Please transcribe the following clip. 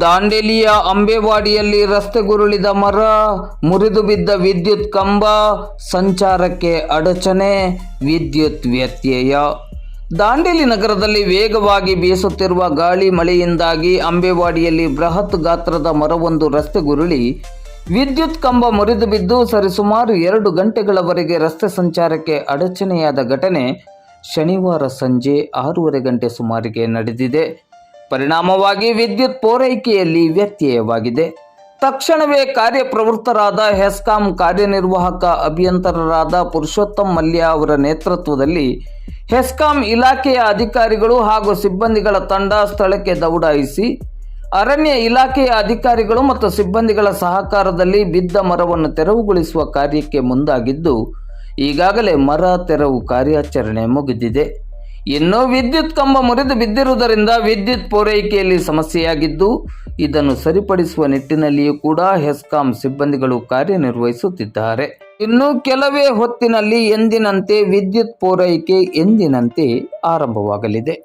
ದಾಂಡೇಲಿಯ ಅಂಬೇವಾಡಿಯಲ್ಲಿ ರಸ್ತೆಗುರುಳಿದ ಮರ, ಮುರಿದು ಬಿದ್ದ ವಿದ್ಯುತ್ ಕಂಬ, ಸಂಚಾರಕ್ಕೆ ಅಡಚಣೆ, ವಿದ್ಯುತ್ ವ್ಯತ್ಯಯ. ದಾಂಡೇಲಿ ನಗರದಲ್ಲಿ ವೇಗವಾಗಿ ಬೀಸುತ್ತಿರುವ ಗಾಳಿ ಮಳೆಯಿಂದಾಗಿ ಅಂಬೇವಾಡಿಯಲ್ಲಿ ಬೃಹತ್ ಗಾತ್ರದ ಮರವೊಂದು ರಸ್ತೆಗುರುಳಿ ವಿದ್ಯುತ್ ಕಂಬ ಮುರಿದು ಬಿದ್ದು ಸರಿಸುಮಾರು 2 ಗಂಟೆಗಳವರೆಗೆ ರಸ್ತೆ ಸಂಚಾರಕ್ಕೆ ಅಡಚಣೆಯಾದ ಘಟನೆ ಶನಿವಾರ ಸಂಜೆ 6:30 ಗಂಟೆ ಸುಮಾರಿಗೆ ನಡೆದಿದೆ. ಪರಿಣಾಮವಾಗಿ ವಿದ್ಯುತ್ ಪೂರೈಕೆಯಲ್ಲಿ ವ್ಯತ್ಯಯವಾಗಿದೆ. ತಕ್ಷಣವೇ ಕಾರ್ಯಪ್ರವೃತ್ತರಾದ ಹೆಸ್ಕಾಂ ಕಾರ್ಯನಿರ್ವಾಹಕ ಅಭಿಯಂತರರಾದ ಪುರುಷೋತ್ತಮ್ ಮಲ್ಯ ಅವರ ನೇತೃತ್ವದಲ್ಲಿ ಹೆಸ್ಕಾಂ ಇಲಾಖೆಯ ಅಧಿಕಾರಿಗಳು ಹಾಗೂ ಸಿಬ್ಬಂದಿಗಳ ತಂಡ ಸ್ಥಳಕ್ಕೆ ದೌಡಾಯಿಸಿ ಅರಣ್ಯ ಇಲಾಖೆಯ ಅಧಿಕಾರಿಗಳು ಮತ್ತು ಸಿಬ್ಬಂದಿಗಳ ಸಹಕಾರದಲ್ಲಿ ಬಿದ್ದ ಮರವನ್ನು ತೆರವುಗೊಳಿಸುವ ಕಾರ್ಯಕ್ಕೆ ಮುಂದಾಗಿದ್ದು, ಈಗಾಗಲೇ ಮರ ತೆರವು ಕಾರ್ಯಾಚರಣೆ ಮುಗಿದಿದೆ. ಇನ್ನು ವಿದ್ಯುತ್ ಕಂಬ ಮುರಿದು ಬಿದ್ದಿರುವುದರಿಂದ ವಿದ್ಯುತ್ ಪೂರೈಕೆಯಲ್ಲಿ ಸಮಸ್ಯೆಯಾಗಿದ್ದು, ಇದನ್ನು ಸರಿಪಡಿಸುವ ನಿಟ್ಟಿನಲ್ಲಿಯೂ ಕೂಡ ಹೆಸ್ಕಾಂ ಸಿಬ್ಬಂದಿಗಳು ಕಾರ್ಯನಿರ್ವಹಿಸುತ್ತಿದ್ದಾರೆ. ಇನ್ನು ಕೆಲವೇ ಹೊತ್ತಿನಲ್ಲಿ ಎಂದಿನಂತೆ ವಿದ್ಯುತ್ ಪೂರೈಕೆ ಎಂದಿನಂತೆ ಆರಂಭವಾಗಲಿದೆ.